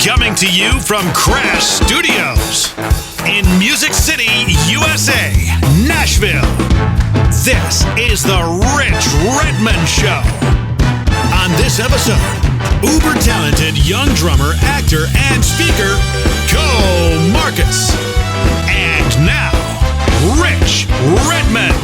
Coming to you from Crash Studios in Music City, USA, Nashville. This is the Rich Redmond Show. On this episode, uber talented young drummer, actor, and speaker, Cole Marcus. And now, Rich Redmond.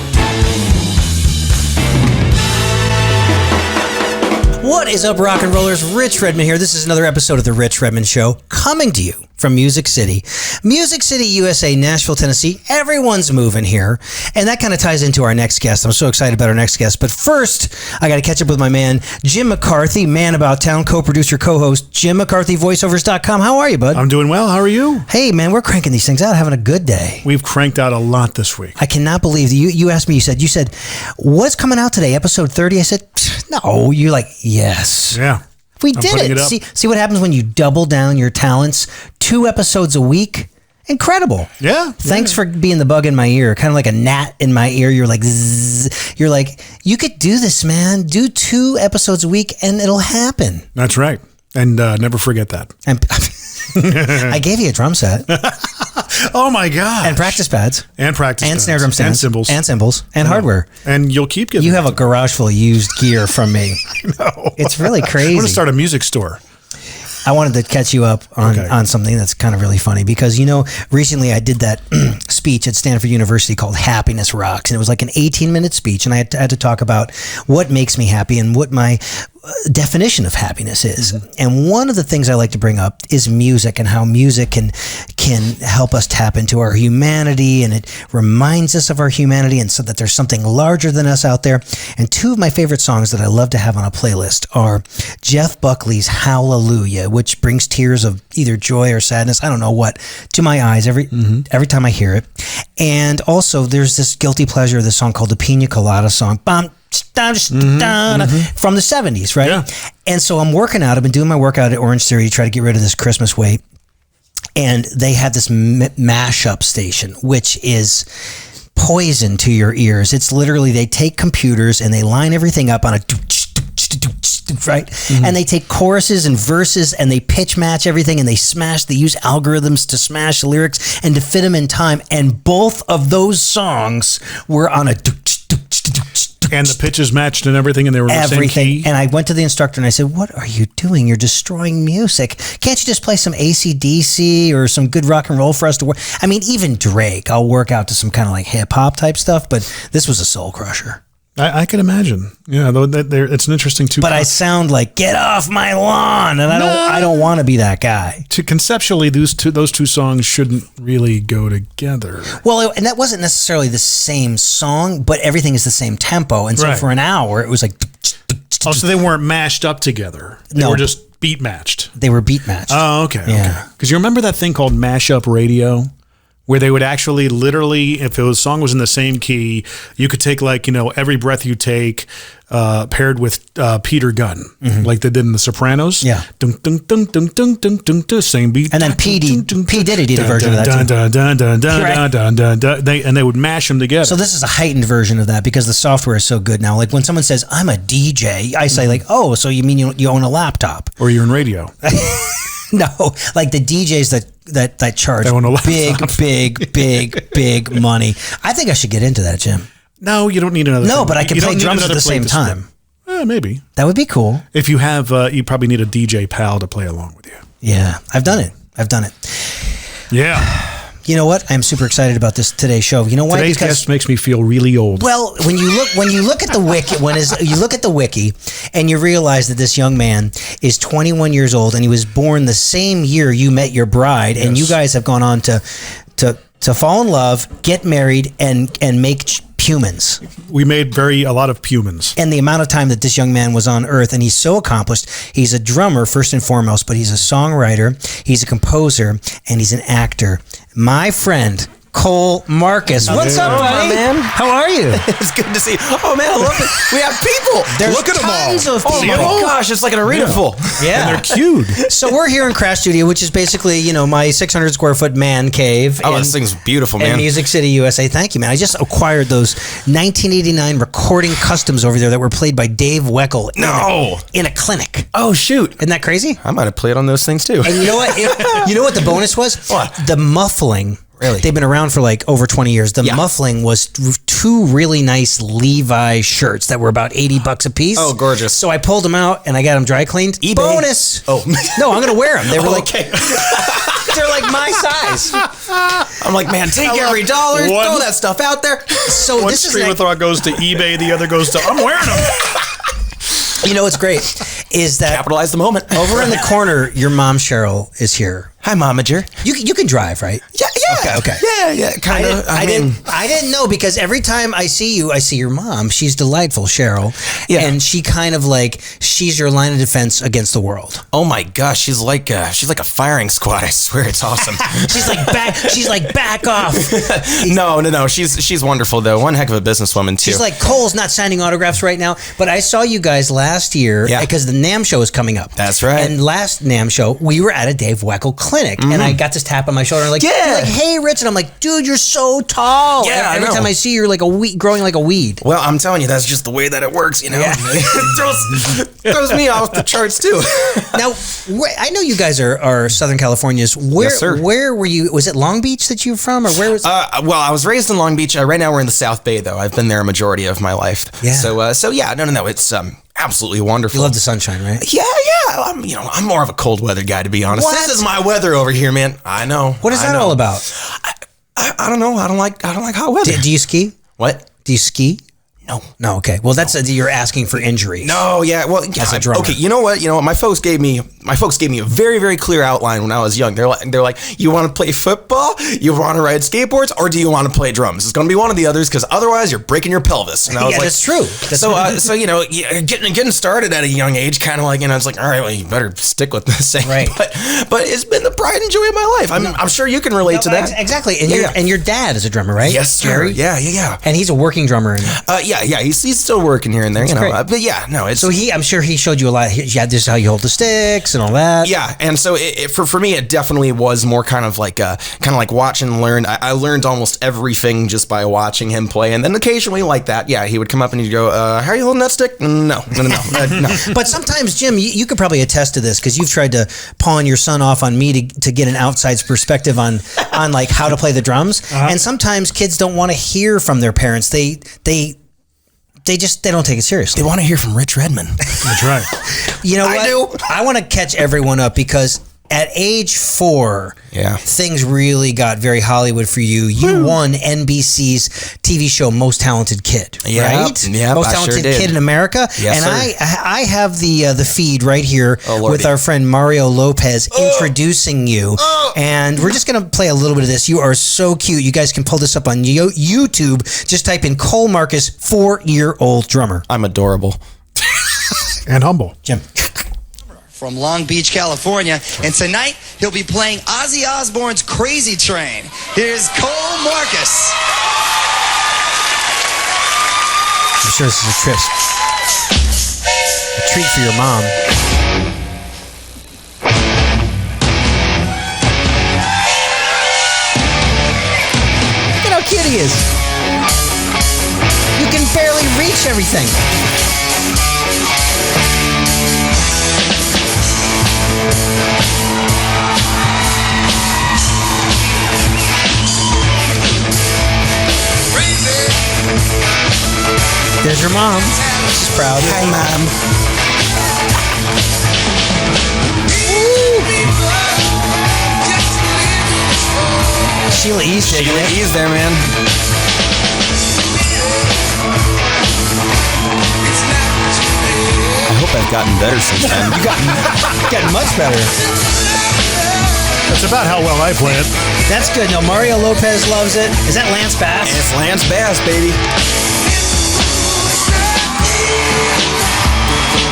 What is up, rock and rollers? Rich Redmond here. This is another episode of The Rich Redmond Show, coming to you from Music City, USA, Nashville, Tennessee. Everyone's moving here, and that kind of ties into our next guest. I'm so excited about our next guest. But first, I got to catch up with my man, Jim McCarthy, Man About Town, co-producer, co-host, Jim McCarthy, voiceovers.com. How are you, bud? I'm doing well. How are you? Hey, man, we're cranking these things out, having a good day. We've cranked out a lot this week. I cannot believe you asked me, you said, what's coming out today, episode 30? I said, no. You're like, yes. Yeah. We did it. See what happens when you double down your talents. 2 episodes a week. Incredible. Yeah. Thanks for being the bug in my ear, kind of like a gnat in my ear. You're like, zzz. You're like, you could do this, man. Do 2 episodes a week and it'll happen. That's right. And never forget that. And I gave you a drum set. Oh my God. And practice pads. And snare drum stands. And cymbals. And hardware. And you'll keep getting. You have a garage full of used gear from me. I know. It's really crazy. I want to start a music store. I wanted to catch you up on something that's kind of really funny because, recently I did that speech at Stanford University called Happiness Rocks. And it was like an 18-minute speech. And I had to talk about what makes me happy and what my definition of happiness is. Mm-hmm. And one of the things I like to bring up is music and how music can help us tap into our humanity, and it reminds us of our humanity, and so that there's something larger than us out there. And 2 of my favorite songs that I love to have on a playlist are Jeff Buckley's Hallelujah, which brings tears of either joy or sadness, I don't know what, to my eyes every time I hear it. And also there's this guilty pleasure of this song called the Pina Colada song, from the 70s, right? Yeah. And so I'm working out. I've been doing my workout at Orange Theory to try to get rid of this Christmas weight. And they have this mashup station, which is poison to your ears. It's literally, they take computers and they line everything up on a right? Mm-hmm. And they take choruses and verses and they pitch match everything, and they use algorithms to smash the lyrics and to fit them in time. And both of those songs were on a and the pitches matched and everything, and they were the same key. And I went to the instructor and I said, what are you doing? You're destroying music. Can't you just play some AC/DC or some good rock and roll for us to work? I mean, even Drake, I'll work out to some kind of like hip hop type stuff, but this was a soul crusher. I can imagine. Yeah, it's an interesting 2. But I sound like, get off my lawn, and I don't want to be that guy. Conceptually, those two songs shouldn't really go together. Well, and that wasn't necessarily the same song, but everything is the same tempo, and so for an hour it was like. Oh, so they weren't mashed up together. They were just beat matched. They were beat matched. Oh, okay. Yeah. Because you remember that thing called mashup radio? Where they would actually literally, if the song was in the same key, you could take Every Breath You Take paired with Peter Gunn, like they did in The Sopranos. Yeah. Dun, dun, dun, dun, dun, dun, dun, dun, same beat. And then P. Diddy did a version of that too. And they would mash them together. So this is a heightened version of that because the software is so good now. Like when someone says, I'm a DJ, I say like, oh, so you mean you own a laptop? Or you're in radio. No, like the DJs that charge big money. I think I should get into that, Jim. No, you don't need another. No, but I can play drums at the same time. Maybe. That would be cool. If you have, you probably need a DJ pal to play along with you. Yeah, I've done it. Yeah. You know what? I'm super excited about today's show. You know why? Today's guest makes me feel really old. Well, when you look at the wiki, you look at the wiki, and you realize that this young man is 21 years old, and he was born the same year you met your bride, and you guys have gone on to fall in love, get married, and make humans. We made a lot of humans. And the amount of time that this young man was on earth, and he's so accomplished. He's a drummer first and foremost, but he's a songwriter, he's a composer, and he's an actor. My friend Cole Marcus. What's up, buddy? man? How are you? It's good to see you. Oh, man, I love it. We have people. There's Look at them all. tons of Oh, people. my gosh. It's like an arena full. Yeah. And they're cute. So we're here in Crash Studio, which is basically, my 600 square foot man cave. Oh, this thing's beautiful, man. In Music City, USA. Thank you, man. I just acquired those 1989 recording customs over there that were played by Dave Weckl in a clinic. Oh, shoot. Isn't that crazy? I might have played on those things, too. And you know what? You know what the bonus was? What? The muffling. Really? They've been around for like over 20 years. The muffling was two really nice Levi shirts that were about $80 a piece. Oh, gorgeous. So I pulled them out and I got them dry cleaned. eBay? Bonus. Oh. No, I'm going to wear them. They were Okay. they're like my size. I'm like, man, take every dollar, One- throw that stuff out there. So One this is stream of thought goes to eBay, the other goes to, I'm wearing them. you know what's great is that Capitalize the moment. over in the corner, your mom Cheryl is here. Hi, Momager. You can drive, right? Yeah. Okay. Yeah, kind of. I didn't know because every time I see you, I see your mom. She's delightful, Cheryl. Yeah. And she kind of she's your line of defense against the world. Oh my gosh, she's like a firing squad. I swear, it's awesome. She's like back off. No. She's wonderful though. One heck of a businesswoman too. She's like, Cole's not signing autographs right now, but I saw you guys last year because the NAMM show is coming up. That's right. And last NAMM show, we were at a Dave Weckl clinic, and I got this tap on my shoulder, and you're like, hey, Rich, and I'm like, dude, you're so tall. Yeah, Every I know. time I see you, you're like a weed, growing like a weed. Well, I'm telling you, that's just the way that it works, Yeah. It throws me off the charts too. Now, I know you guys are Southern Californians. Yes, sir. Where were you? Was it Long Beach that you're from, or where was? Well, I was raised in Long Beach. Right now, we're in the South Bay, though. I've been there a majority of my life. Yeah. So yeah, no. It's absolutely wonderful. You love the sunshine, right? Yeah. I'm more of a cold weather guy, to be honest. What? This is my weather over here, man. I know. What is that all about? I don't know. I don't like hot weather. Do you ski? What? Do you ski? No. No. Okay. Well, that's you're asking for injuries. No, yeah, well, yeah, As a drummer. okay. You know what? My folks gave me a very, very clear outline when I was young. They're like, you want to play football, you want to ride skateboards, or do you want to play drums? It's going to be one of the others because otherwise you're breaking your pelvis. And I was like, that's true. getting started at a young age, kind of like it's like, all right, well, you better stick with this thing. Right. But it's been the pride and joy of my life. I'm sure you can relate to that. Exactly. And Yeah. and your dad is a drummer, right? Yes, sir. Jerry? Yeah. And he's a working drummer. Yeah. He's still working here and there, great. But yeah, no, it's So I'm sure he showed you a lot. This is how you hold the sticks and all that. Yeah, and so for me, it definitely was more kind of like watch and learn. I learned almost everything just by watching him play, and then occasionally like that, yeah, he would come up and he'd go, "How are you holding that stick?" No. But sometimes, Jim, you could probably attest to this because you've tried to pawn your son off on me to get an outside's perspective on like how to play the drums. And sometimes kids don't want to hear from their parents. They don't take it seriously. They want to hear from Rich Redmond. That's right. You know what? I do. I want to catch everyone up because at age 4, things really got very Hollywood for you. You won NBC's TV show Most Talented Kid, right? Yeah, Most I Talented sure did. Kid in America. Yes, and sir. I have the feed right here Lordy. with our friend Mario Lopez introducing you. And we're just going to play a little bit of this. You are so cute. You guys can pull this up on YouTube. Just type in Cole Marcus, 4-year-old drummer. I'm adorable. And humble. Jim. From Long Beach, California, and tonight he'll be playing Ozzy Osbourne's Crazy Train. Here's Cole Marcus. I'm sure this is a treat for your mom. Look at how cute he is. You can barely reach everything. There's your mom. She's proud. Hi, Mom. Sheila E's taking it. He's there, man. I hope I've gotten better since then. You got much better. That's about how well I play it. That's good. No, Mario Lopez loves it. Is that Lance Bass? It's Lance Bass, baby.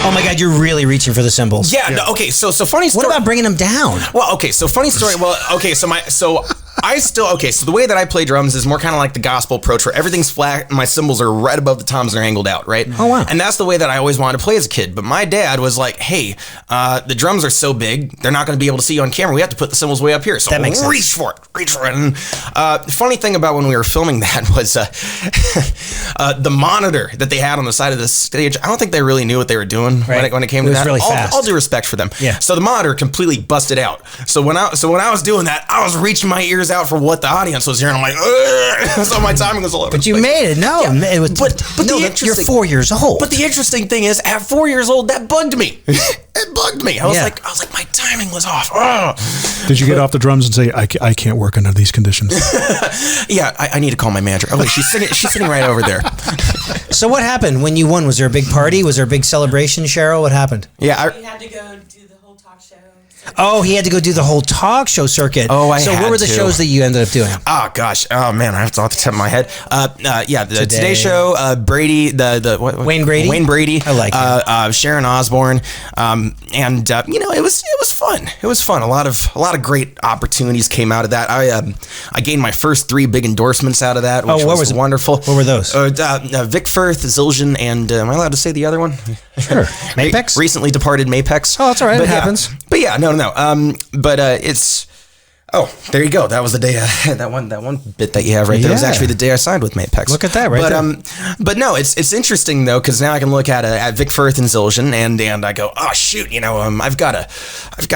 Oh my God, you're really reaching for the cymbals. Yeah. No, okay. So funny story. What about bringing them down? Well, okay. So funny story. Well, okay. So Okay, so the way that I play drums is more kind of like the gospel approach, where everything's flat and my cymbals are right above the toms and they're angled out, right? Oh, wow. And that's the way that I always wanted to play as a kid. But my dad was like, hey, the drums are so big, they're not going to be able to see you on camera. We have to put the cymbals way up here. So that makes sense. reach for it. And funny thing about when we were filming that was the monitor that they had on the side of the stage. I don't think they really knew what they were doing when it came to that. Really fast. All due respect for them. Yeah. So the monitor completely busted out. So when I was doing that, I was reaching my ears out for what the audience was hearing. I'm like, ugh. So my timing was all over. But you made it. No, it was, you're 4 years old. But the interesting thing is, at 4 years old, that bugged me. It bugged me. I was like, my timing was off. Ugh. Did you get off the drums and say, I can't work under these conditions? Yeah, I need to call my manager. Oh, wait, she's sitting right over there. So what happened when you won? Was there a big party? Was there a big celebration, Cheryl? What happened? Yeah, we had to go do the whole talk show. Oh, he had to go do the whole talk show circuit. Oh, So what were the shows that you ended up doing? Oh gosh. Oh man, I have to off the tip of my head. The Today Show, Brady, Wayne Brady. Wayne Brady. I like him. Sharon Osbourne. It was fun. It was fun. A lot of great opportunities came out of that. I gained my first 3 big endorsements out of that, which was wonderful. What were those? Vic Firth, Zildjian, and am I allowed to say the other one? Sure. Mapex? Recently departed Mapex. Oh, that's all right. But It happens. But yeah, no. It's. Oh, there you go. That was the day. That one bit that you have right there was actually the day I signed with Mapex. Look at that there. But no, it's interesting though, because now I can look at Vic Firth and Zildjian, and I go, oh shoot, I've got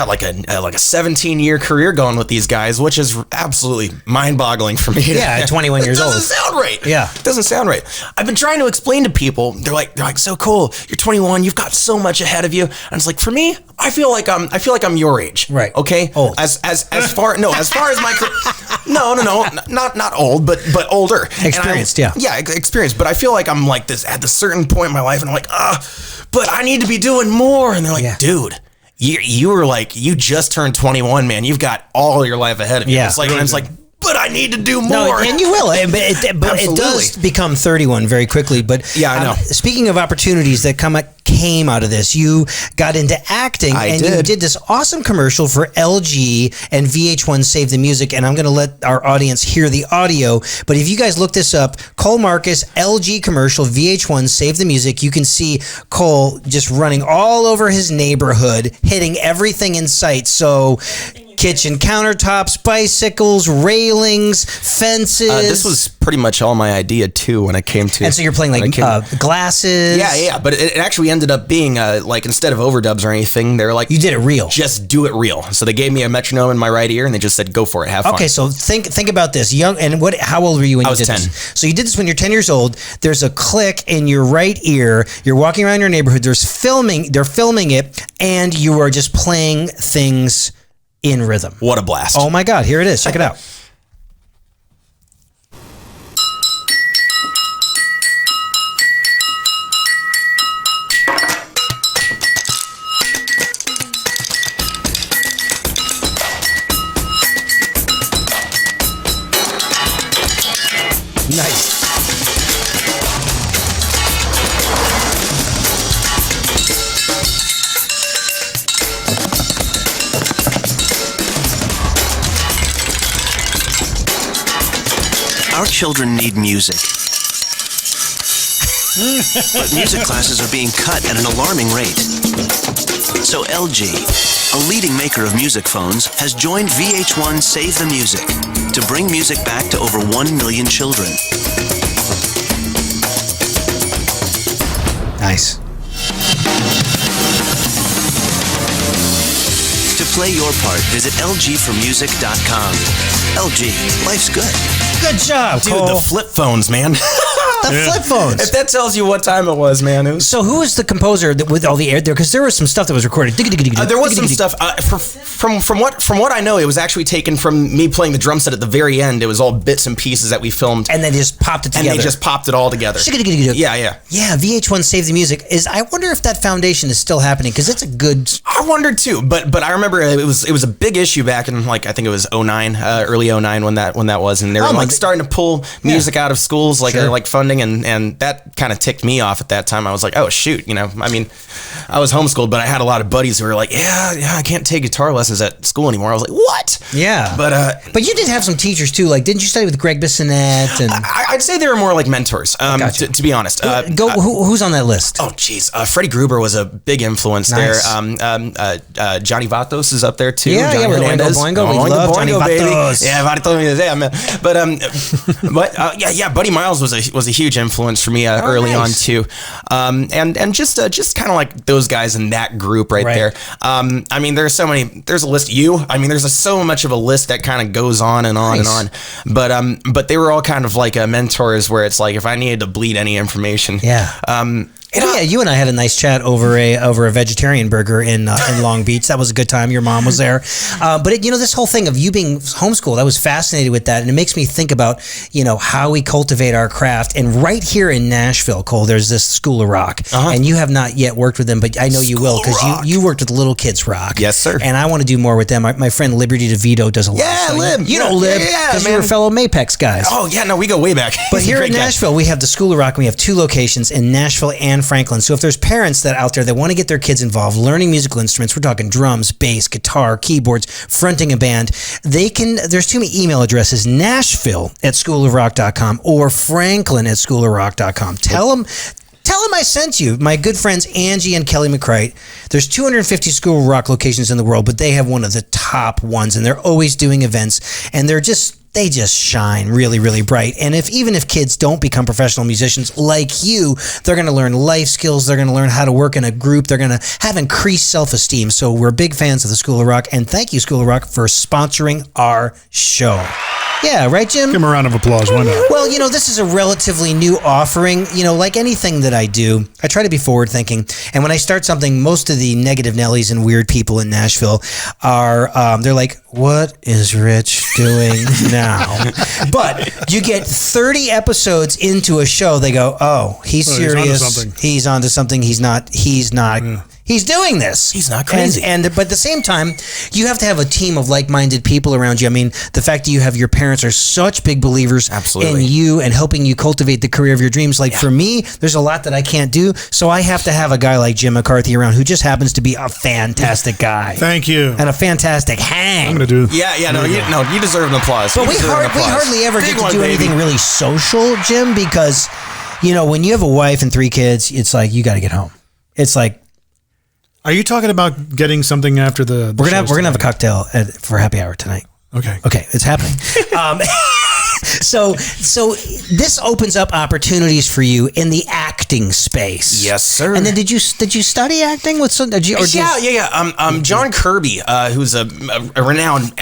like a 17-year career going with these guys, which is absolutely mind-boggling for me. Yeah, 21 years old. It doesn't sound right. Yeah, it doesn't sound right. I've been trying to explain to people. They're like, so cool. You're 21. You've got so much ahead of you. And it's like, for me, I feel like I'm your age. Right. Okay. Old. As far as my no, not old, but older, experienced. Experienced. But I feel like I'm like this at a certain point in my life, and I'm like, but I need to be doing more. And they're like, dude, you were like, you just turned 21, man. You've got all your life ahead of you. It's like, and it's like, but I need to do more. No, and you will. But it does become 31 very quickly. But yeah, I know. Speaking of opportunities that came out of this, you got into acting, you did this awesome commercial for LG and VH1 Save the Music. And I'm going to let our audience hear the audio. But if you guys look this up, Cole Marcus, LG commercial, VH1 Save the Music, you can see Cole just running all over his neighborhood, hitting everything in sight. So kitchen countertops, bicycles, railings, fences. This was pretty much all my idea too when it came to. And so you're playing like glasses. Yeah. But it actually ended up being like, instead of overdubs or anything, they're like, you did it real. Just do it real. So they gave me a metronome in my right ear and they just said, go for it, have fun. Okay, so think about this. How old were you when you did 10. this? So you did this when you're 10 years old. There's a click in your right ear. You're walking around your neighborhood. They're filming it, and you are just playing things in rhythm. What a blast. Oh my God, here it is. Check it out. Nice. Our children need music. But music classes are being cut at an alarming rate. So LG, a leading maker of music phones, has joined VH1 Save the Music to bring music back to over 1 million children. Nice. To play your part, visit lgformusic.com. LG, life's good. Good job, Dude, Cole. the flip phones, man. The flip phones. If that tells you what time it was, man. So who was the composer with all the air there? Because there was some stuff that was recorded. There was some stuff. From what I know, it was actually taken from me playing the drum set at the very end. It was all bits and pieces that we filmed. And then just popped it together. And they just popped it all together. Yeah. Yeah, VH1 Save the Music. I wonder if that foundation is still happening, because it's a good... I wondered too, but I remember it was a big issue back in, like, I think it was 09, early 09 when that was, and they were starting to pull music out of schools, like funding thing, and that kind of ticked me off at that time. I was like, oh shoot, I mean, I was homeschooled, but I had a lot of buddies who were like, yeah, I can't take guitar lessons at school anymore. I was like, what? Yeah, but you did have some teachers too. Like, didn't you study with Greg Bissonette? And I'd say they were more like mentors. Gotcha. To be honest. Who's on that list? Oh geez, Freddie Gruber was a big influence there. Johnny Vatos is up there too. Yeah, Johnny Hernandez. Boingo. We love Johnny Vatos. Yeah, Vatos. But Buddy Miles was a huge influence for me early on too. And just kind of like those guys in that group right there. I mean, there's so many. There's a list. I mean, there's so much of a list that kind of goes on and on and on. But they were all kind of like mentors where it's like if I needed to bleed any information. Yeah, you and I had a nice chat over a vegetarian burger in Long Beach. That was a good time. Your mom was there, but this whole thing of you being homeschooled, I was fascinated with that, and it makes me think about how we cultivate our craft. And right here in Nashville, Cole, there's this School of Rock, and you have not yet worked with them, but I know you will because you worked with Little Kids Rock. Yes, sir. And I want to do more with them. My friend Liberty DeVito does a lot. Yeah, Lib. You know Lib because you were fellow Mapex guys. Oh yeah, no, we go way back. But here in Nashville, we have the School of Rock, and we have 2 locations in Nashville and Franklin. So if there's parents that out there that want to get their kids involved learning musical instruments, we're talking drums, bass, guitar, keyboards, fronting a band, there's 2 email addresses, Nashville@schoolofrock.com or Franklin@schoolofrock.com. Tell them I sent you. My good friends Angie and Kelly McCrite. There's 250 School of Rock locations in the world, but they have one of the top ones, and they're always doing events, and they just shine really, really bright. And even if kids don't become professional musicians like you, they're going to learn life skills. They're going to learn how to work in a group. They're going to have increased self-esteem. So we're big fans of the School of Rock, and thank you, School of Rock, for sponsoring our show. Yeah, right, Jim? Give him a round of applause. Why not? Well, this is a relatively new offering. Like anything that I do, I try to be forward thinking. And when I start something, most of the negative Nellies and weird people in Nashville they're like, what is Rich doing now? But you get 30 episodes into a show, they go, oh, he's serious. He's onto something. He's not. Yeah. He's doing this. He's not crazy. But at the same time, you have to have a team of like-minded people around you. I mean, the fact that you have your parents are such big believers in you and helping you cultivate the career of your dreams. Like for me, there's a lot that I can't do, so I have to have a guy like Jim McCarthy around who just happens to be a fantastic guy. Thank you. And a fantastic hang. I'm going to do. You deserve an applause. But we hardly ever get to do anything really social, Jim, because when you have a wife and 3 kids, it's like you got to get home. It's like. Are you talking about getting something after the We're gonna have a cocktail for happy hour tonight. Okay, it's happening. So this opens up opportunities for you in the acting space. Yes, sir. And then did you study acting with some? John Kirby, who's a renowned,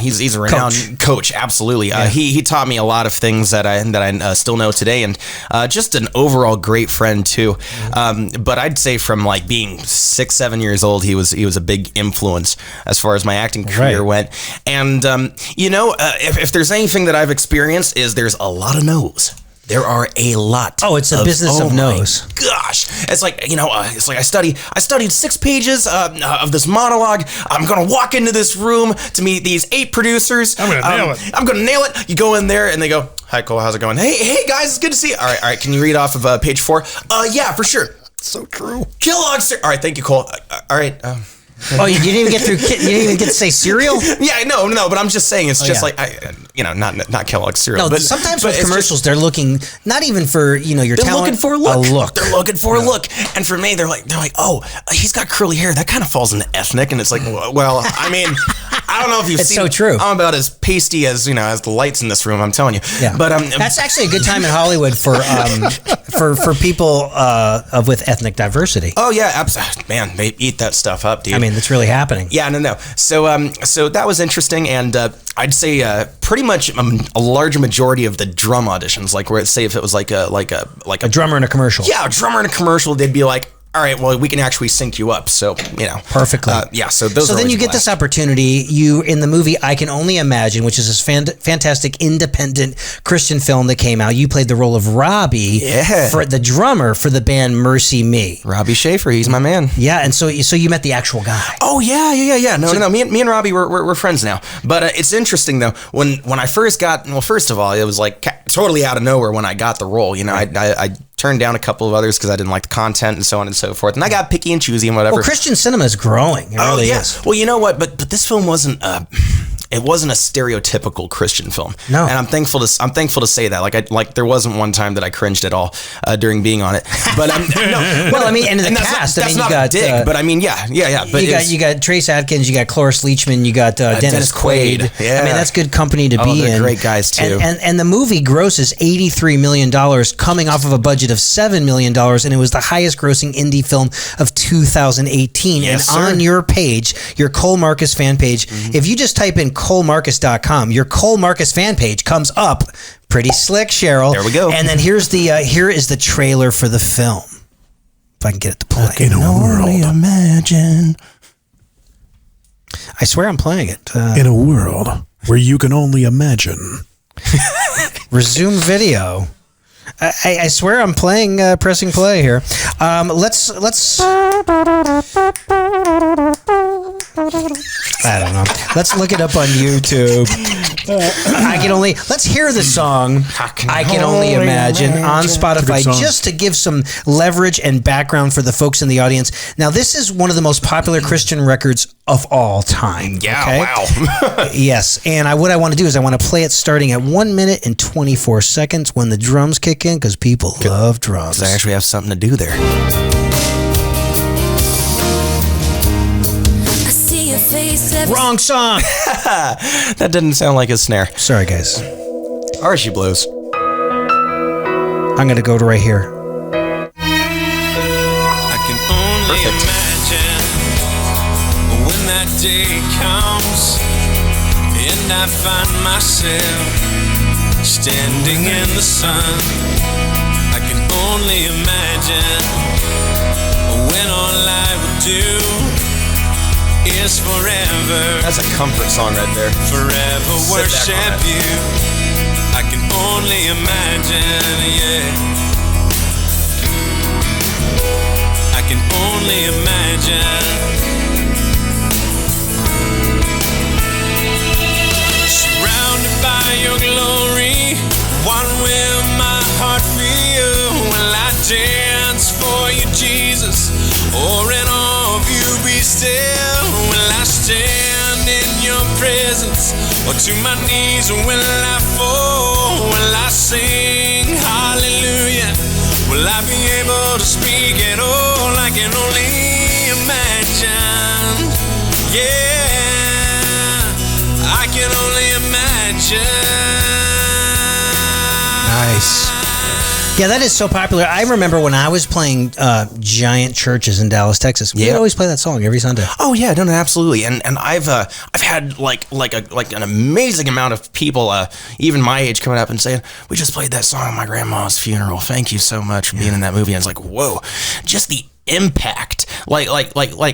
he's a renowned coach. Absolutely. He taught me a lot of things that I still know today, and just an overall great friend too. But I'd say from like being 6-7 years old, he was a big influence as far as my acting career went. And if there's anything that I've experienced is there's a lot of no's. There are a lot. Oh, it's a business of no's. Gosh, it's like it's like I studied 6 pages of this monologue. I'm gonna walk into this room to meet these 8 producers. I'm gonna nail it. You go in there and they go, "Hi, Cole, how's it going? Hey guys, it's good to see you. All right. Can you read off of page 4? Yeah, for sure. So true. Kellogg's. All right, thank you, Cole. All right. Oh, you didn't even get through. You didn't even get to say cereal. Yeah, no, but I'm just saying it's just like not Kellogg's cereal. No, but sometimes with commercials, they're looking not even for your talent. They're looking for a look. And for me, they're like, oh, he's got curly hair. That kind of falls into ethnic. And it's like, well, I mean, I don't know if you've seen. It's so true. I'm about as pasty as as the lights in this room. I'm telling you. Yeah. But that's actually a good time in Hollywood for people with ethnic diversity. Oh yeah, absolutely. Man, they eat that stuff up, dude. I mean, it's really happening. Yeah, no. So that was interesting, and I'd say pretty much a large majority of the drum auditions, like where say if it was like a drummer in a commercial. Yeah, a drummer in a commercial, they'd be like, all right, well, we can actually sync you up. So, perfectly. So those. So then you get this opportunity. You in the movie I Can Only Imagine, which is this fantastic independent Christian film that came out. You played the role of Robbie, for the drummer for the band Mercy Me. Robbie Schaefer, he's my man. Yeah, and so you met the actual guy. Oh yeah. No. Me and Robbie we're friends now. But it's interesting though when I first got. Well, first of all, it was like totally out of nowhere when I got the role. You know, I turned down a couple of others because I didn't like the content and so on and so forth. And I got picky and choosy and whatever. Well, Christian cinema is growing. It really is. Well, you know what? But this film wasn't. It wasn't a stereotypical Christian film. No. And I'm thankful to say that. Like there wasn't one time that I cringed at all during being on it. But well, I mean, and the cast. That's not a dig, but I mean, yeah. But you got Trace Adkins, you got Cloris Leachman, you got Dennis Quaid. Yeah. I mean, that's good company to be they're in. Great guys too. And the movie grosses $83 million, coming off of a budget of $7 million, and it was the highest grossing indie film of 2018. Yes, and sir. on your page, your Cole Marcus fan page, if you just type in colemarcus.com, your Cole Marcus fan page comes up. Pretty slick, Cheryl. There we go. And then here is the trailer for the film. If I can get it to play. I can only imagine. I swear I'm playing it. In a world where you can only imagine. Resume video. I swear I'm playing, pressing play here. Let's. I don't know. Let's look it up on YouTube. Let's hear the song I Can Only Imagine on Spotify, just to give some leverage and background for the folks in the audience. Now, this is one of the most popular Christian records of all time. Yeah, okay? wow. Yes, and what I want to do is I want to play it starting at 1 minute and 24 seconds when the drums kick in, because people love drums. I actually have something to do there. Wrong song. That didn't sound like a snare. Sorry, guys. Or she blows. I'm going to go to right here. I can only imagine when that day comes and I find myself standing in the sun. I can only imagine when all I would do is forever. That's a comfort song right there. Forever worship you. I can only imagine, yeah. I can only imagine. Surrounded by your glory, what will my heart feel? Will I dance for you, Jesus? Or in awe of you be still? Will I stand in your presence? Or to my knees will I fall? Will I sing hallelujah? Will I be able to speak at all? I can only imagine. Yeah, I can only imagine. Nice. Yeah, that is so popular. I remember when I was playing giant churches in Dallas, Texas. We would always play that song every Sunday. Oh yeah, no, absolutely. And I've had like an amazing amount of people, even my age, coming up and saying, "We just played that song at my grandma's funeral. Thank you so much for being in that movie." And it's like, whoa, just the impact. Like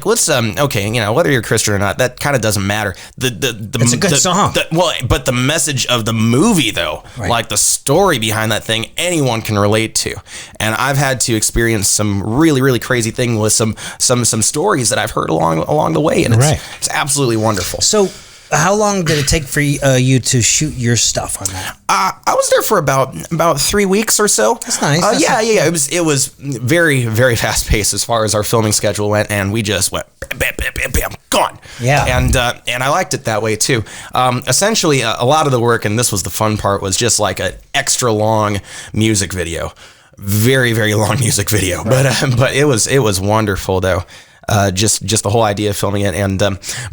let's okay, you know, whether you're Christian or not, that kind of doesn't matter. It's a good song. But the message of the movie though, like the story behind that thing, anyone can relate to. And I've had to experience some really, really crazy thing with some stories that I've heard along the way, and it's absolutely wonderful. So how long did it take for you to shoot your stuff on that? I was there for about 3 weeks or so. That's nice. Yeah. It was very, very fast paced as far as our filming schedule went, and we just went bam, bam, bam, bam, gone. Yeah. And I liked it that way too. Essentially, a lot of the work, and this was the fun part, was just like an extra long music video, very, very long music video. Right. But it was wonderful though. Just the whole idea of filming it, and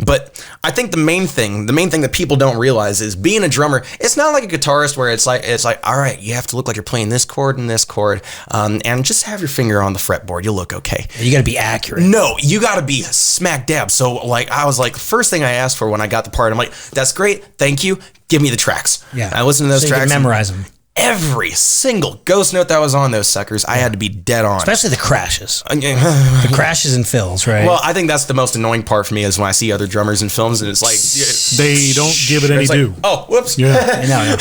but I think the main thing that people don't realize is being a drummer. It's not like a guitarist where it's like all right, you have to look like you're playing this chord and this chord, and just have your finger on the fretboard. You'll look okay. You got to be accurate. No, you got to be smack dab. So like I was like, first thing I asked for when I got the part, I'm like, that's great, thank you. Give me the tracks. Yeah, I listened to those tracks. You can memorize them. Every single ghost note that was on those suckers, I had to be dead on. Especially the crashes. The crashes and fills, right? Well, I think that's the most annoying part for me is when I see other drummers in films and it's like... They don't give it any due. Like, oh, whoops. Yeah. No.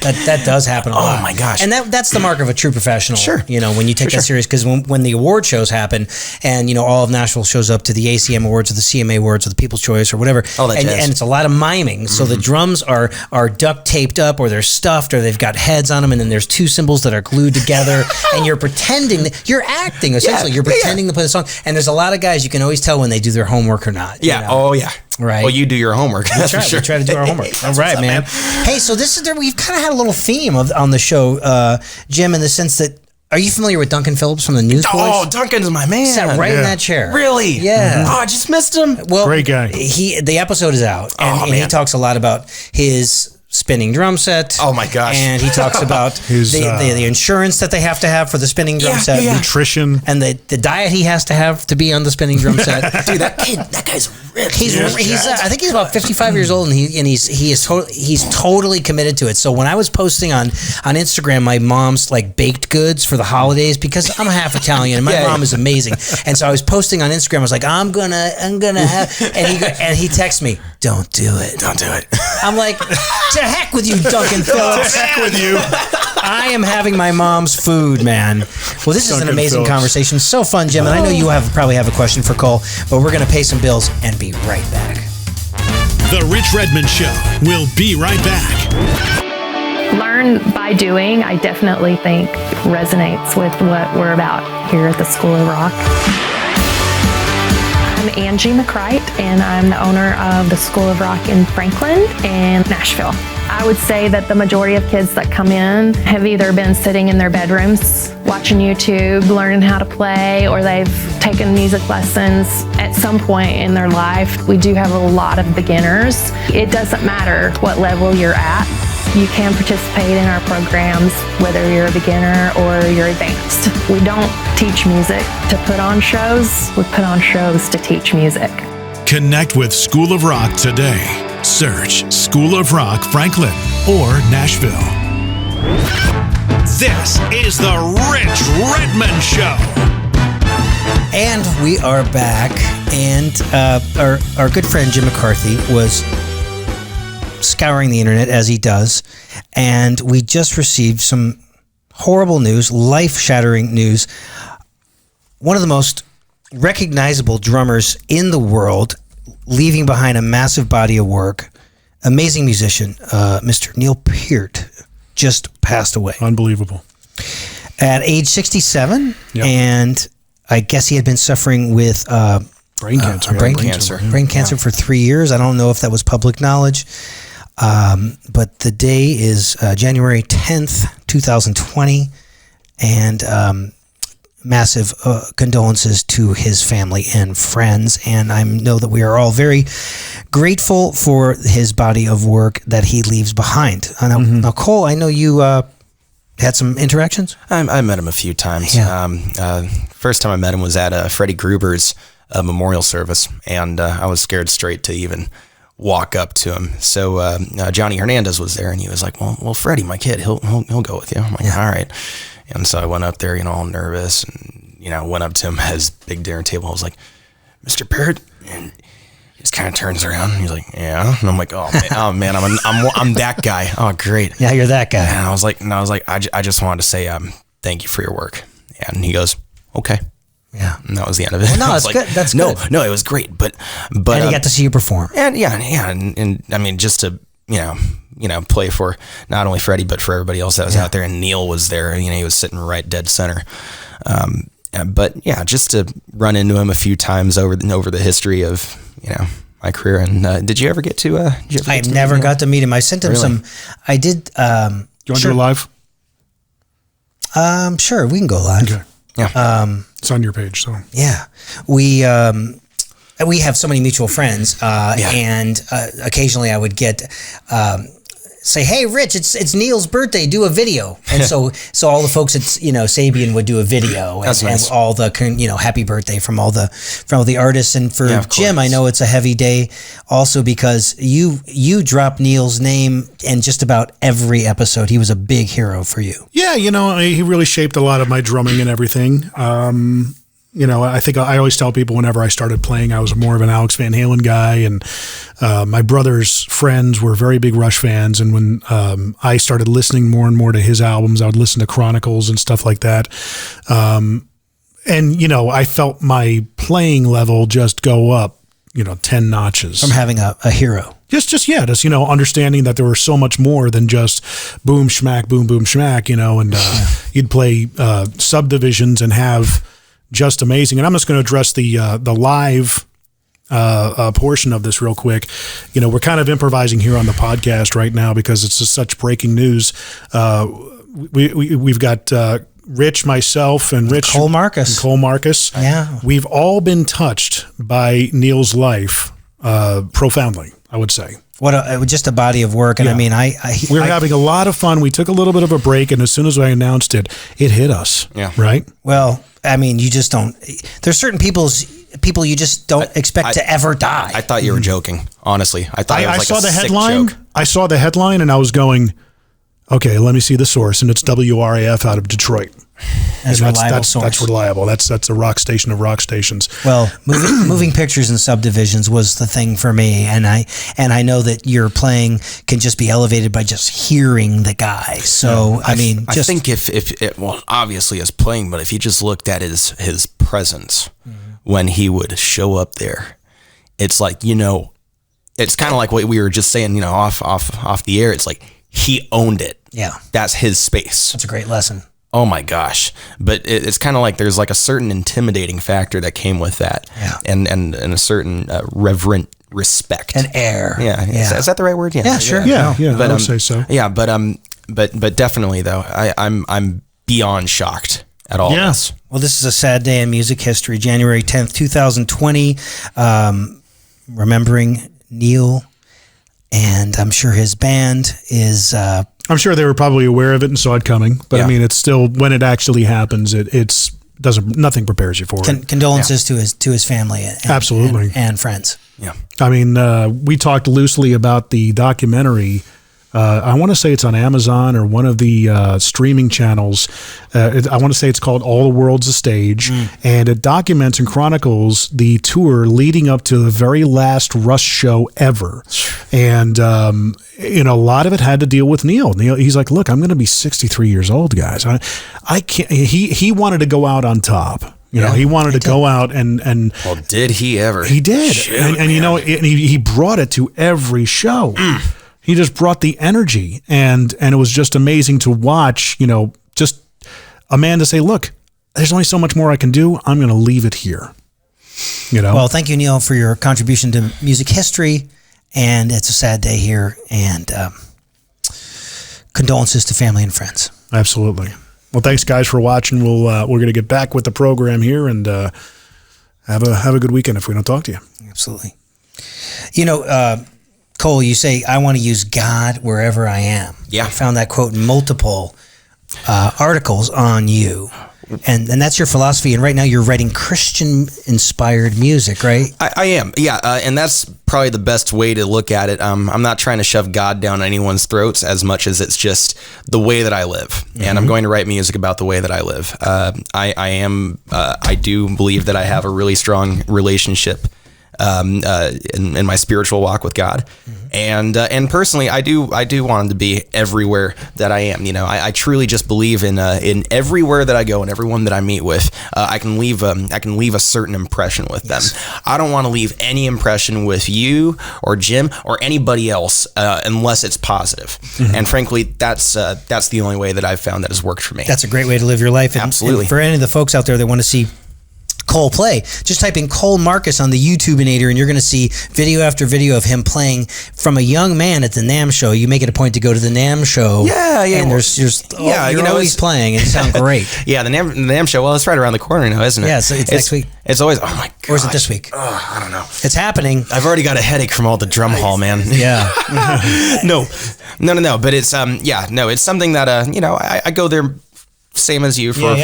That does happen a lot. Oh, my gosh. And that's the mark of a true professional. Sure. You know, when you take that serious, because when the award shows happen and, you know, all of Nashville shows up to the ACM Awards or the CMA Awards or the People's Choice or whatever, all that jazz. And it's a lot of miming. So the drums are duct taped up or they're stuffed or they've got heads heads on them, and then there's two cymbals that are glued together, and you're pretending, you're acting essentially. You're pretending to play the song. And there's a lot of guys you can always tell when they do their homework or not. Yeah. You know? Oh yeah. Right. Well, you do your homework. That's for sure. We try to do our homework. All right, man. Hey, so this is we've kind of had a little theme on the show, Jim, in the sense that, are you familiar with Duncan Phillips from the Newsboys? Oh, Duncan's my man. Sat right in that chair. Really? Yeah. Oh, I just missed him. Well, great guy. The episode is out, and he talks a lot about his spinning drum set. Oh my gosh. And he talks about his, the insurance that they have to have for the spinning drum set, nutrition, and the diet he has to have to be on the spinning drum set. Dude, that guy's ripped. He's I think he's about 55 years old, and he's totally committed to it. So when I was posting on Instagram my mom's like baked goods for the holidays, because I'm half Italian and my mom is amazing, and so I was posting on Instagram. I was like, I'm gonna have, and he texts me, don't do it. I'm like, to heck with you, Duncan Phillips. To heck with you. I am having my mom's food, man. Well, this is an amazing Phillips. conversation. So fun, Jim. And I know you probably have a question for Cole, but we're going to pay some bills and be right back. The Rich Redmond Show. We'll be right back. Learn by doing, I definitely think resonates with what we're about here at the School of Rock. I'm Angie McCrite, and I'm the owner of the School of Rock in Franklin and Nashville. I would say that the majority of kids that come in have either been sitting in their bedrooms watching YouTube, learning how to play, or they've taken music lessons at some point in their life. We do have a lot of beginners. It doesn't matter what level you're at. You can participate in our programs, whether you're a beginner or you're advanced. We don't teach music to put on shows. We put on shows to teach music. Connect with School of Rock today. Search School of Rock Franklin or Nashville. This is the Rich Redmond Show. And we are back, and our good friend Jim McCarthy was scouring the internet, as he does, and we just received some horrible news, life-shattering news. One of the most recognizable drummers in the world, leaving behind a massive body of work, amazing musician, Mr. Neil Peart, just passed away. Unbelievable. At age 67, Yep. and I guess he had been suffering with Brain cancer. Brain cancer for 3 years. I don't know if that was public knowledge, but the day is January 10th, 2020, and massive condolences to his family and friends. And I know that we are all very grateful for his body of work that he leaves behind. Now, Cole, I know you had some interactions? I met him a few times. Yeah. First time I met him was at Freddie Gruber's memorial service, and I was scared straight to even walk up to him. So Johnny Hernandez was there, and he was like, well, Freddie, my kid, he'll go with you. I'm like, all right. And so I went up there, all nervous, and, went up to him at his big dinner table. I was like, Mr. Peart? And he just kind of turns around, and he's like, yeah. And I'm like, oh man, I'm that guy. Oh, great. Yeah, you're that guy. And I was like, I just wanted to say, thank you for your work. And he goes, okay. Yeah. And that was the end of it. Well, no, I was that's like, good. That's no, good. No, it was great. But and he got to see you perform. And and I mean, just to, play for not only Freddie, but for everybody else that was out there. And Neil was there, he was sitting right dead center. But yeah, just to run into him a few times over the history of, my career. And did you ever get to, I never got to meet him. I sent him some, I did. Do you want to do it live? Sure. We can go live. Okay. Yeah. It's on your page, so. Yeah. We have so many mutual friends, and occasionally I would get say, "Hey, Rich, it's Neil's birthday. Do a video." And so all the folks at Sabian would do a video, That's nice. and all the happy birthday from all the artists. And for Jim, I know it's a heavy day, also because you drop Neil's name in just about every episode. He was a big hero for you. Yeah, he really shaped a lot of my drumming and everything. I think I always tell people whenever I started playing, I was more of an Alex Van Halen guy, and my brother's friends were very big Rush fans. And when I started listening more and more to his albums, I would listen to Chronicles and stuff like that. And I felt my playing level just go up, 10 notches from having a hero. Just understanding that there was so much more than just boom schmack, boom boom schmack, and you'd play subdivisions and have just amazing. And I'm just going to address the live portion of this real quick. We're kind of improvising here on the podcast right now because it's just such breaking news. We've got Rich, myself, and Cole Marcus. Yeah, we've all been touched by Neil's life profoundly, I would say. Just a body of work. And I mean, we were having a lot of fun. We took a little bit of a break, and as soon as I announced it, it hit us. Yeah. Right. Well, I mean, you just don't. There's certain people you just don't expect to ever die. I thought you were joking. Honestly, I thought I saw the headline. I saw the headline, and I was going, okay, let me see the source, and it's WRAF out of Detroit. That's reliable source. That's reliable. That's a rock station of rock stations. Well, moving pictures and subdivisions was the thing for me, and I know that your playing can just be elevated by just hearing the guy. So I think if obviously his playing, but if you just looked at his presence when he would show up there, it's like it's kind of like what we were just saying, off the air. It's like he owned it. Yeah, that's his space. That's a great lesson. Oh my gosh. But it's kind of like there's like a certain intimidating factor that came with that. Yeah. And a certain reverent respect. An air. Yeah. Is that the right word? Yeah, sure. Yeah, I would say so. Yeah, but definitely though, I'm beyond shocked at all this. Well, this is a sad day in music history. January 10th, 2020. Remembering Neil, and I'm sure his band is I'm sure they were probably aware of it and saw it coming, but I mean, it's still, when it actually happens, nothing prepares you for it. Condolences to his family, absolutely, and friends. Yeah, I mean, we talked loosely about the documentary. I want to say it's on Amazon or one of the streaming channels. I want to say it's called All the World's a Stage, and it documents and chronicles the tour leading up to the very last Rush show ever. And a lot of it had to deal with Neil. He's like, "Look, I'm going to be 63 years old, guys. I can't." He wanted to go out on top. He wanted to go out and. Well, did he ever? He did, shoot, and he brought it to every show. He just brought the energy, and it was just amazing to watch, just a man to say, look, there's only so much more I can do. I'm going to leave it here. Well, thank you, Neil, for your contribution to music history, and it's a sad day here, and condolences to family and friends. Absolutely. Well, thanks, guys, for watching. We're going to get back with the program here, and have a good weekend if we don't talk to you. Absolutely. Cole, you say, I want to use God wherever I am. Yeah. I found that quote in multiple articles on you. And that's your philosophy. And right now you're writing Christian-inspired music, right? I am, yeah. And that's probably the best way to look at it. I'm not trying to shove God down anyone's throats as much as it's just the way that I live. And I'm going to write music about the way that I live. I do believe that I have a really strong relationship in my spiritual walk with God, and personally, I do want him to be everywhere that I am. I truly just believe in everywhere that I go and everyone that I meet with, I can leave a certain impression with them. I don't want to leave any impression with you or Jim or anybody else unless it's positive. And frankly, that's the only way that I've found that has worked for me. That's a great way to live your life. Absolutely. And for any of the folks out there that want to see Cole play, just type in Cole Marcus on the YouTubeinator, and you're going to see video after video of him playing from a young man at the NAMM show. You make it a point to go to the NAMM show. Yeah. And you're always playing, and it sounds great. Yeah, the NAMM show. Well, it's right around the corner now, isn't it? Yeah, it's next week. It's always, oh my god. Or is it this week? I don't know. It's happening. I've already got a headache from all the drum hall, man. Yeah. No. But it's it's something that I go there. Same as you for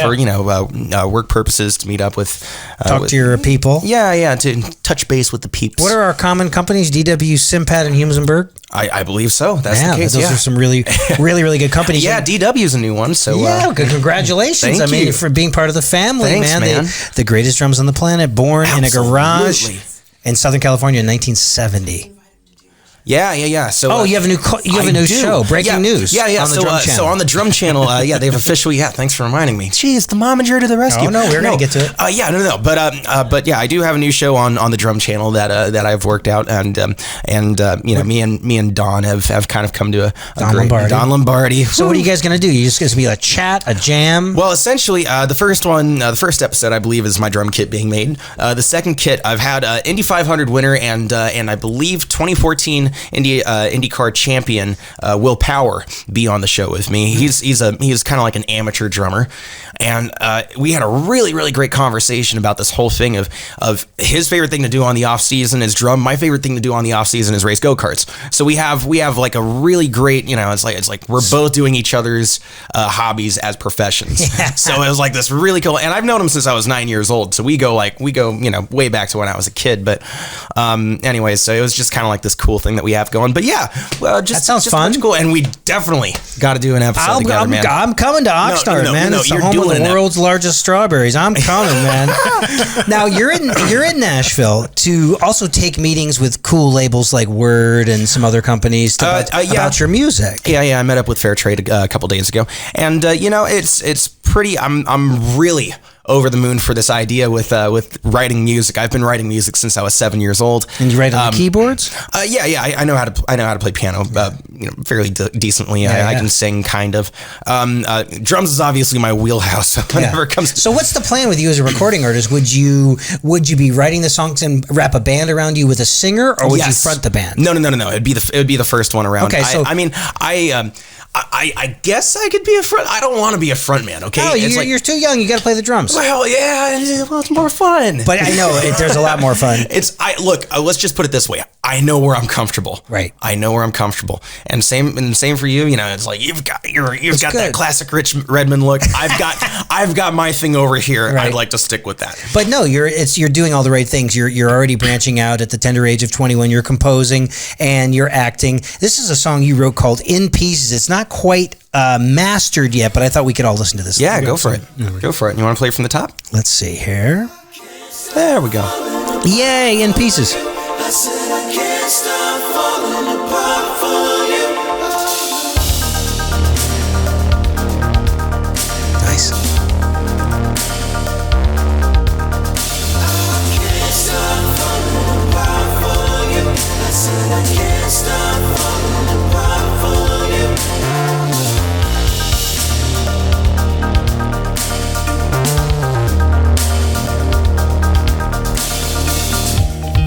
work purposes, to meet up with talk to your people. To touch base with the peeps. What are our common companies? DW, Simpat, and Humansonburg? I believe so. That's the case. Those are some really, really, really good companies. Yeah, DW is a new one. So congratulations! Thank you for being part of the family. Thanks, man. The greatest drums on the planet, born in a garage in Southern California in 1970. Yeah. So you have a new show, breaking news. Yeah. On the Drum Channel. So on the Drum Channel, they've officially. Yeah, thanks for reminding me. Jeez, the momager to the rescue. Oh no, we're gonna get to it. No. But yeah, I do have a new show on the Drum Channel that I've worked out, and me and Don have kind of come to Don Lombardi. So what are you guys gonna do? You just gonna be a chat, a jam? Well, essentially, the first episode, I believe, is my drum kit being made. The second kit, I've had Indy 500 winner and I believe 2014 IndyCar champion Will Power be on the show with me. He's kind of like an amateur drummer, and we had a really, really great conversation about this whole thing of his favorite thing to do on the off season is drum. My favorite thing to do on the off season is race go-karts. So we have like a really great, it's like we're both doing each other's hobbies as professions. Yeah. So it was like this really cool, and I've known him since I was 9 years old. So we go way back to when I was a kid. But anyways, so it was just kind of like this cool thing that we have going. But yeah, that sounds fun. Cool, and we definitely got to do an episode together, man. I'm coming to Oxnard, man. It's the home of the world's largest strawberries. I'm coming, man. Now you're in Nashville to also take meetings with cool labels like Word and some other companies about your music. Yeah. I met up with Fairtrade a couple days ago, and it's pretty. I'm really over the moon for this idea with writing music. I've been writing music since I was 7 years old. And you write on the keyboards? Yeah. I know how to play piano fairly decently. I can sing kind of. Drums is obviously my wheelhouse. So whenever it comes to... So what's the plan with you as a recording artist? Would you be writing the songs and wrap a band around you with a singer, or would you front the band? No. It'd be the first one around. Okay, so I guess I could be a front. I don't want to be a front man. Okay, no, you're too young. You got to play the drums. Well, yeah, it's more fun. But I know there's a lot more fun. Let's just put it this way. I know where I'm comfortable. Right. I know where I'm comfortable, and same for you. It's like you've got that classic rich Redmond look. I've got my thing over here. Right. I'd like to stick with that. But no, you're doing all the right things. You're already branching out at the tender age of 21. You're composing and you're acting. This is a song you wrote called "In Pieces." It's not quite mastered yet, but I thought we could all listen to this. Yeah, go for it. Go for it. You want to play it from the top? Let's see here. There we go. Yay, In Pieces. I said I can't stop falling apart for you. Nice. I can't stop falling apart for you. I said I can't stop falling apart for you.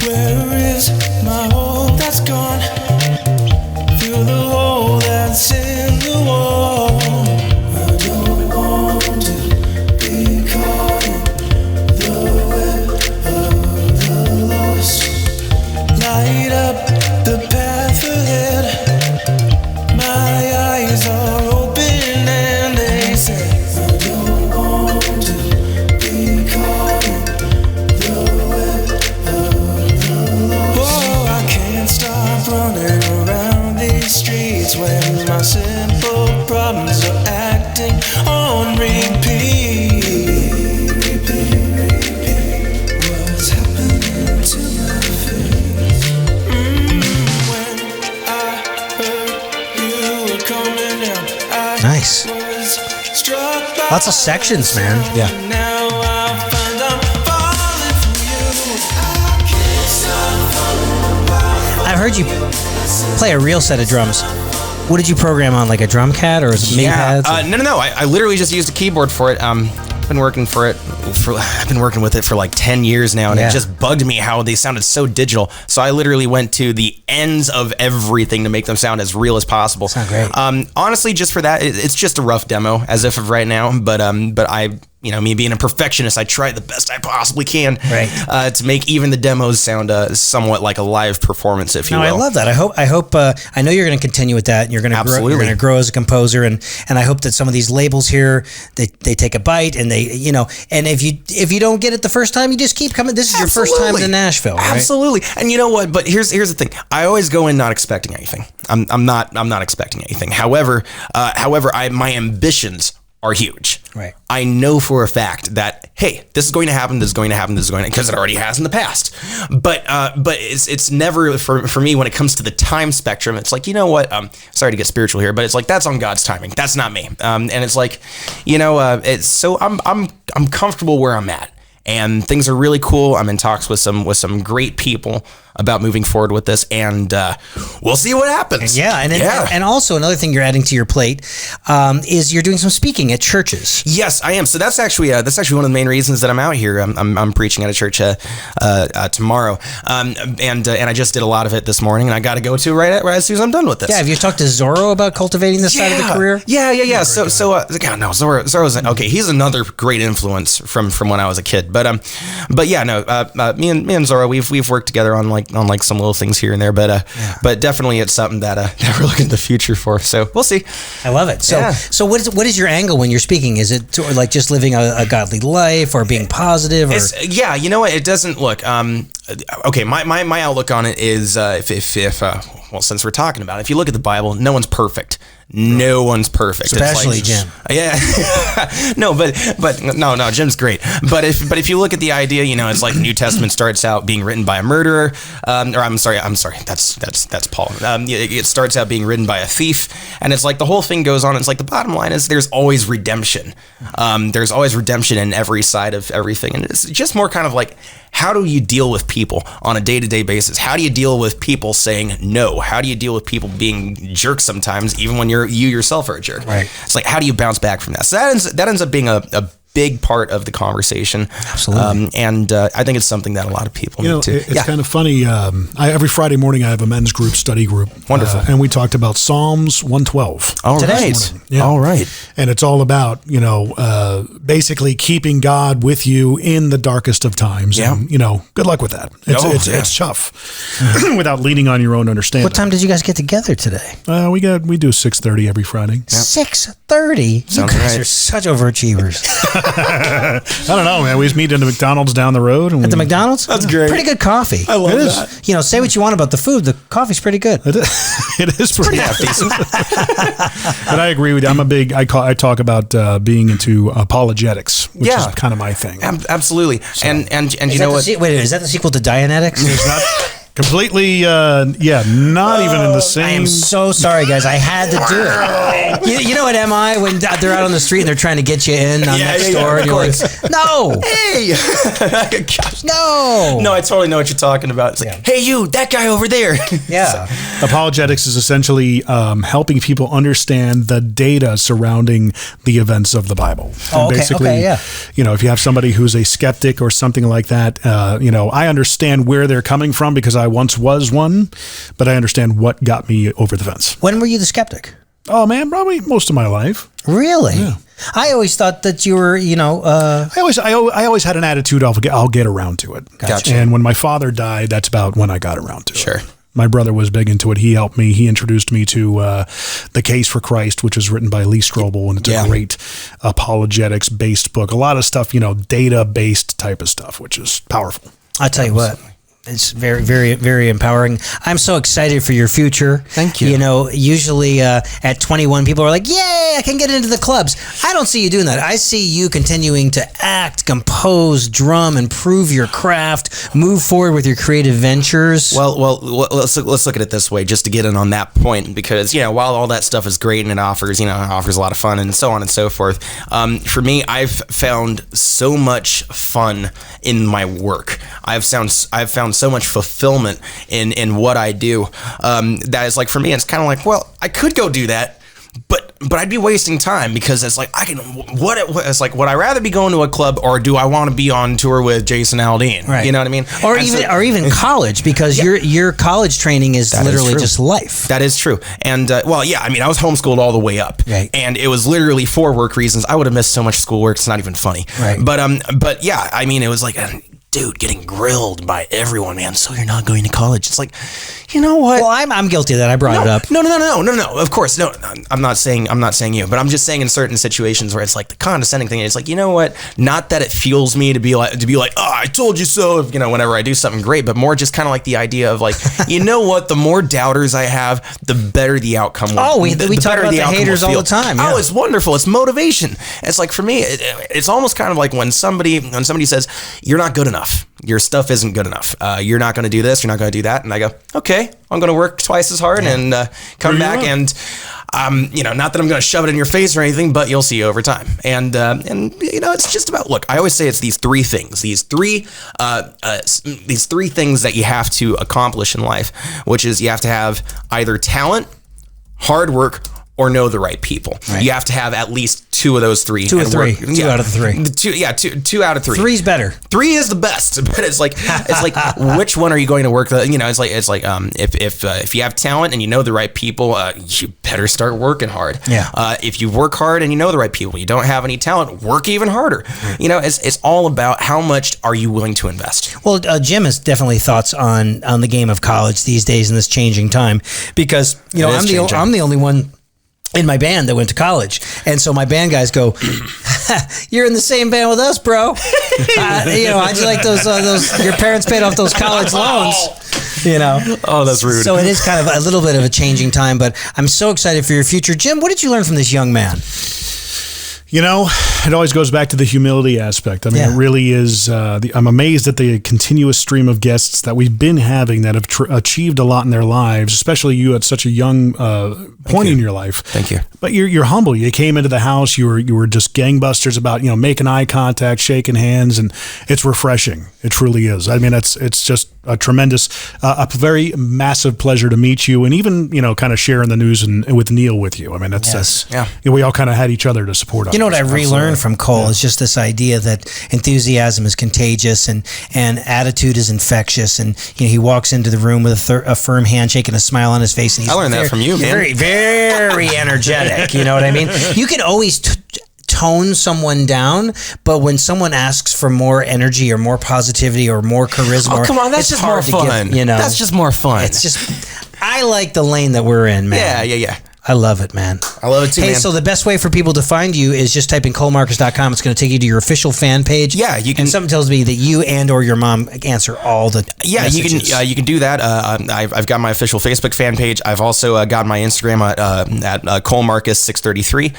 Where is my hope that's gone? Through the hole that's in the wall. I don't want to be caught in the web of the lost. Light up the path ahead. My eyes are open and they say I don't want to be caught in the web of the lost. Oh, I can't stop running around these streets when my simple problems are acting on repeat. What's happening to my face? When I heard you were coming down, I Nice. was struck by Lots of sections, man. Yeah. now I find I'm falling for you. I can't stop falling apart. I've heard you play a real set of drums. What did you program on, like a drum cat or is it MIDI pads? No. I literally just used a keyboard for it. I've been working with it for like 10 years now, and it just bugged me how they sounded so digital. So I literally went to the ends of everything to make them sound as real as possible. Sound great. Honestly, just for that, it's just a rough demo as if of right now. But I, me being a perfectionist, I try the best I possibly can to make even the demos sound somewhat like a live performance, if you will. I love that. I know you're going to continue with that, and you're going to grow. You're going to grow as a composer, and I hope that some of these labels here they take a bite, and they and if you don't get it the first time, you just keep coming. This is your first time to Nashville, right? Absolutely. And you know what? But here's the thing. I always go in not expecting anything. I'm not expecting anything. However, my ambitions are huge. Right. I know for a fact that, hey, this is going to happen, this is going to happen, this is going to, because it already has in the past. But it's never, for me, when it comes to the time spectrum, it's like, you know what, sorry to get spiritual here, but it's like, that's on God's timing. That's not me. And it's like, it's so I'm comfortable where I'm at. And things are really cool. I'm in talks with some great people about moving forward with this, and we'll see what happens. And also another thing you're adding to your plate is you're doing some speaking at churches. Yes, I am. So that's actually one of the main reasons that I'm out here. I'm preaching at a church tomorrow, and I just did a lot of it this morning, and I got to go to right as soon as I'm done with this. Yeah, have you talked to Zorro about cultivating this side of the career? Yeah. Zorro's okay. He's another great influence from when I was a kid. But me and Zorro, we've worked together on like some little things here and there, but definitely it's something that we're looking at the future for. So we'll see. I love it. So what is your angle when you're speaking? Is it like just living a godly life or being positive? You know what? It doesn't look. Okay, my outlook on it is well, since we're talking about it, if you look at the Bible, no one's perfect. No one's perfect, especially Jim. Yeah, no, Jim's great. But if you look at the idea, it's like the New Testament starts out being written by a murderer, or I'm sorry, that's Paul. It starts out being written by a thief, and it's like the whole thing goes on. It's like the bottom line is there's always redemption. There's always redemption in every side of everything, and it's just more kind of like, how do you deal with people on a day-to-day basis? How do you deal with people saying no? How do you deal with people being jerks sometimes, even when you yourself are a jerk? Right. It's like, how do you bounce back from that? So that ends up being a big part of the conversation. Absolutely. And I think it's something that a lot of people need to. It's kind of funny. Every Friday morning I have a men's group, study group. Wonderful. And we talked about Psalms 112. All right. Yeah. All right. And it's all about, basically keeping God with you in the darkest of times. Yeah. And, good luck with that. It's tough without leaning on your own understanding. What time did you guys get together today? We do 6:30 every Friday. Yep. 6:30? You guys are such overachievers. I don't know, man. We just meet in the McDonald's down the road. At the McDonald's? That's great. Pretty good coffee. I love that. Say what you want about the food. The coffee's pretty good. It is pretty decent. But I agree with you. I talk about being into apologetics, which is kind of my thing. Absolutely. So, and you know what? Wait, is that the sequel to Dianetics? It's not completely, not even in the same. I am so sorry, guys. I had to do it. You know what MI when they're out on the street and they're trying to get you in on next door, and you're like, no, hey, no, I totally know what you're talking about. It's like, hey, you, that guy over there. Yeah. Apologetics is essentially helping people understand the data surrounding the events of the Bible. Oh, okay. Basically, if you have somebody who's a skeptic or something like that, I understand where they're coming from because I once was one, but I understand what got me over the fence. When were you the skeptic? Oh man, probably most of my life. Really? Yeah. I always thought that you were, I always had an attitude. I'll get around to it. Gotcha. And when my father died, that's about when I got around to it. Sure. My brother was big into it. He helped me. He introduced me to The Case for Christ, which is written by Lee Strobel, and it's a great apologetics-based book. A lot of stuff, data-based type of stuff, which is powerful. I'll tell you what. It's very, very, very empowering. I'm so excited for your future. Thank you. Usually at 21, people are like, yay, I can get into the clubs. I don't see you doing that. I see you continuing to act, compose, drum, improve your craft, move forward with your creative ventures. Well, let's look at it this way, just to get in on that point, because, while all that stuff is great and it offers a lot of fun and so on and so forth, for me, I've found so much fun in my work. I've found so much fulfillment in what I do. That is like, for me, it's kind of like, well, I could go do that, but I'd be wasting time, because it's like, it's like, would I rather be going to a club, or do I want to be on tour with Jason Aldean? Right. You know what I mean? Or even college, because your college training is literally just life. That is true. And I was homeschooled all the way up, right. And it was literally for work reasons. I would have missed so much schoolwork. It's not even funny. Right. But yeah, it was like, dude, getting grilled by everyone, man. So you're not going to college. It's like, you know what? Well, I'm guilty of that. I brought it up. No. Of course, no. I'm not saying you, but I'm just saying in certain situations where it's like the condescending thing. It's like, you know what? Not that it fuels me to be like, oh, I told you so. If, whenever I do something great, but more just kind of like the idea of like, you know what? The more doubters I have, the better the outcome will. Oh, we talk about the haters all the time. Yeah. Oh, it's wonderful. It's motivation. It's like for me, it's almost kind of like when somebody says you're not good enough. Your stuff isn't good enough. You're not going to do this. You're not going to do that. And I go, okay, I'm going to work twice as hard and come back and, not that I'm going to shove it in your face or anything, but you'll see over time. And it's just about, look, I always say it's these three things, these three things that you have to accomplish in life, which is you have to have either talent, hard work, or know the right people. Right. You have to have at least two of those three. Two out of the three. Two out of three. Three's better. Three is the best, but it's like which one are you going to work? If you have talent and you know the right people, you better start working hard. Yeah. If you work hard and you know the right people, you don't have any talent, work even harder. Right. It's all about how much are you willing to invest. Well, Jim has definitely thoughts on the game of college these days in this changing time, because I'm the only one in my band that went to college, and so my band guys go, "You're in the same band with us, bro." How'd you like those? Your parents paid off those college loans. Oh, that's rude. So it is kind of a little bit of a changing time, but I'm so excited for your future, Jim. What did you learn from this young man? It always goes back to the humility aspect. I mean, It really is. I'm amazed at the continuous stream of guests that we've been having that have achieved a lot in their lives, especially you at such a young point in your life. Thank you. But you're humble. You came into the house. You were just gangbusters about making eye contact, shaking hands, and it's refreshing. It truly is. I mean, it's just a tremendous, a very massive pleasure to meet you, and even kind of sharing the news with Neil with you. I mean, that's we all kind of had each other to support. What I relearned from Cole is just this idea that enthusiasm is contagious and attitude is infectious, and he walks into the room with a firm handshake and a smile on his face. And I learned that from you, man. Very, very energetic. You know what I mean? You can always tone someone down, but when someone asks for more energy or more positivity or more charisma, come on, that's just more fun. That's just more fun. It's just, I like the lane that we're in, man. Yeah. I love it, man. I love it too, man. So the best way for people to find you is just type in colemarcus.com. It's going to take you to your official fan page. Yeah, you can. And something tells me that you and or your mom answer all the messages. You can do that. I've got my official Facebook fan page. I've also got my Instagram at colemarcus633.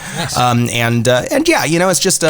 Nice. It's just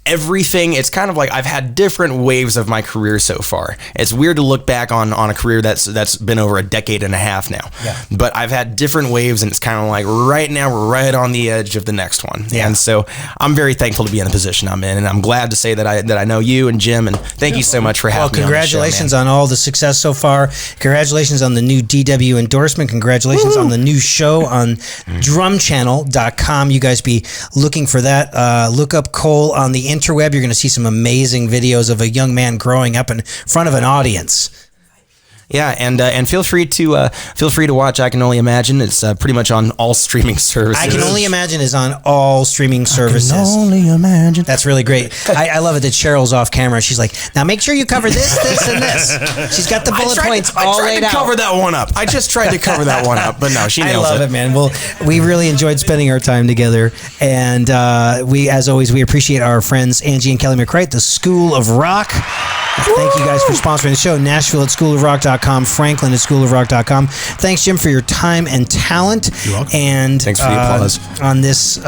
everything. It's kind of like I've had different waves of my career so far. It's weird to look back on a career that's been over a decade and a half now. Yeah. But I've had different waves, and it's kind of like right now we're right on the edge of the next one. Yeah. And so I'm very thankful to be in the position I'm in, and I'm glad to say that I know you and Jim, and thank you so much for having me. Congratulations on on all the success so far. Congratulations on the new DW endorsement. Congratulations on the new show on drumchannel.com. You guys be looking for that. Look up Cole on the interweb. You're going to see some amazing videos of a young man growing up in front of an audience. Yeah, and feel free to watch I Can Only Imagine. It's pretty much on all streaming services. I Can Only Imagine is on all streaming services. I Can Only Imagine. That's really great. I love it that Cheryl's off camera. She's like, now make sure you cover this, and this. She's got the bullet points all laid out. I tried to cover that one up. I just tried to cover that one up, but no, she nails it. I love it, man. Well, we really enjoyed spending our time together, and we, as always, we appreciate our friends Angie and Kelly McCright, the School of Rock. Thank you guys for sponsoring the show. Nashville at schoolofrock.com, Franklin at schoolofrock.com. Thanks, Jim, for your time and talent. You're welcome. And thanks for the applause. On this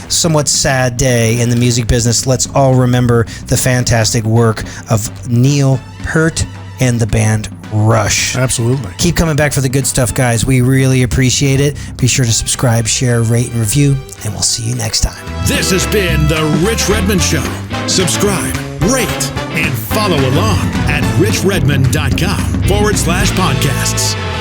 somewhat sad day in the music business, let's all remember the fantastic work of Neil Peart and the band Rush. Absolutely. Keep coming back for the good stuff, guys. We really appreciate it. Be sure to subscribe, share, rate, and review, and we'll see you next time. This has been The Rich Redmond Show. Subscribe, rate, and follow along at richredmond.com/podcasts.